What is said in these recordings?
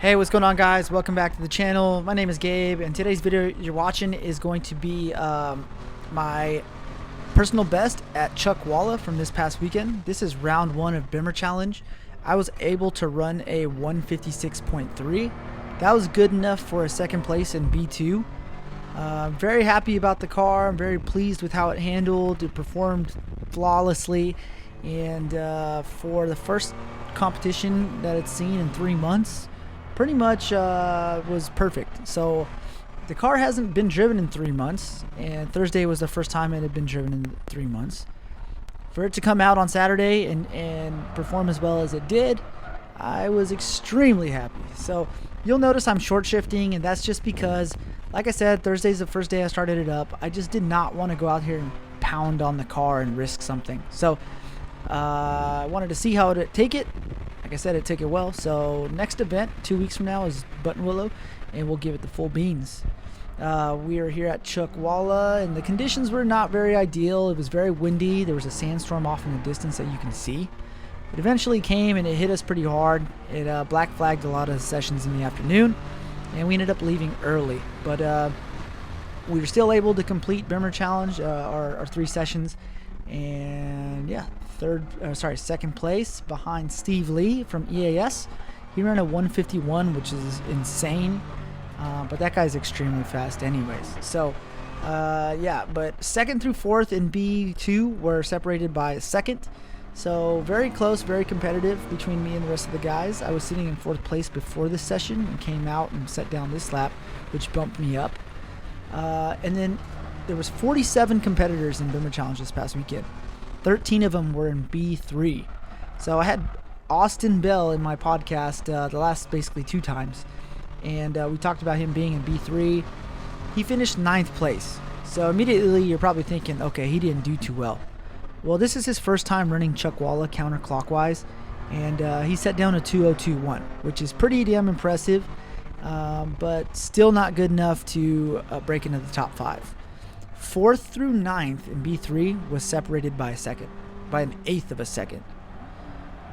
Hey, what's going on, guys? Welcome back to the channel. My name is Gabe, and today's video you're watching is going to be my personal best at Chuck Walla from this past weekend. This is round 1 of Bimmer Challenge. I was able to run a 156.3. That was good enough for a second place in B2. Very happy about the car. I'm very pleased with how it handled. It performed flawlessly, and for the first competition that it's seen in 3 months, pretty much was perfect. So the car hasn't been driven in 3 months, and Thursday was the first time it had been driven in 3 months. For it to come out on Saturday and perform as well as it did, I was extremely happy. So you'll notice I'm short shifting, and that's just because, like I said, Thursday's the first day I started it up. I just did not want to go out here and pound on the car and risk something. So I wanted to see how it would take it. Like I said, it took it well. So next event 2 weeks from now is Buttonwillow, and we'll give it the full beans. We are here at Chuck Walla, and the conditions were not very ideal. It was very windy. There was a sandstorm off in the distance that you can see. It eventually came, and it hit us pretty hard. It black flagged a lot of sessions in the afternoon, and we ended up leaving early. But we were still able to complete Bimmer Challenge, our 3 sessions, and yeah, second place behind Steve Lee from EAS. He ran a 151, which is insane, but that guy's extremely fast anyways. So yeah, but second through fourth in B2 were separated by a second, so very close, very competitive between me and the rest of the guys. I was sitting in 4th place before this session and came out and set down this lap, which bumped me up. And then there was 47 competitors in Bimmer Challenge this past weekend. 13 of them were in B3. So I had Austin Bell in my podcast the last basically 2 times, and we talked about him being in B3. He finished 9th place. So immediately you're probably thinking, okay, he didn't do too well. Well, this is his first time running Chuck Walla counterclockwise, and he set down a 2021, which is pretty damn impressive, but still not good enough to break into the top 5. 4th through 9th in B3 was separated by an eighth of a second.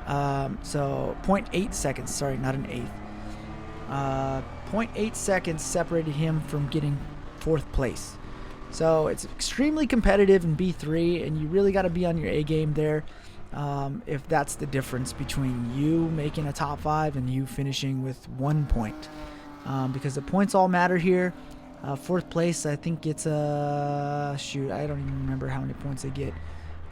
So 0.8 seconds, sorry, not an eighth. 0.8 seconds separated him from getting 4th place. So it's extremely competitive in B3, and you really got to be on your A game there if that's the difference between you making a top 5 and you finishing with 1 point. Because the points all matter here. 4th place, I think it's shoot, I don't even remember how many points they get.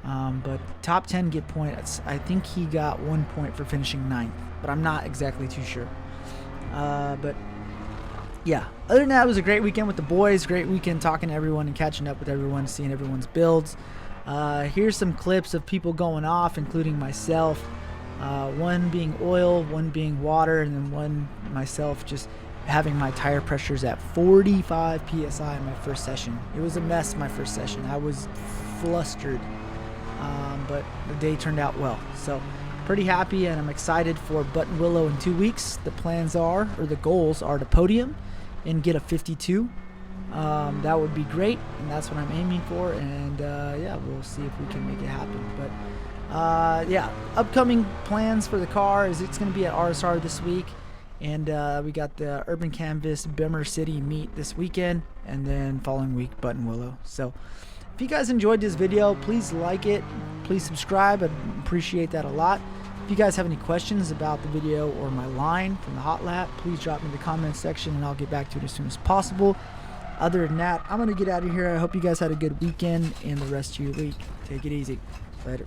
But top 10 get points. I think he got 1 point for finishing 9th, but I'm not exactly too sure. But yeah, other than that, it was a great weekend with the boys. Great weekend talking to everyone and catching up with everyone, seeing everyone's builds. Here's some clips of people going off, including myself. One being oil, one being water, and then one myself just having my tire pressures at 45 psi in my first session. It was a mess my first session. I was flustered, but the day turned out well. So pretty happy, and I'm excited for Buttonwillow in 2 weeks. The plans are, or the goals are, to podium and get a 52. That would be great, and that's what I'm aiming for, and yeah, we'll see if we can make it happen. But yeah, upcoming plans for the car is it's going to be at RSR this week. And we got the Urban Canvas Bimmer City meet this weekend, and then following week Buttonwillow. So if you guys enjoyed this video, please like it, please subscribe. I'd appreciate that a lot. If you guys have any questions about the video or my line from the hot lap, please drop me in the comments section, and I'll get back to it as soon as possible. Other than that, I'm going to get out of here. I hope you guys had a good weekend and the rest of your week. Take it easy. Later.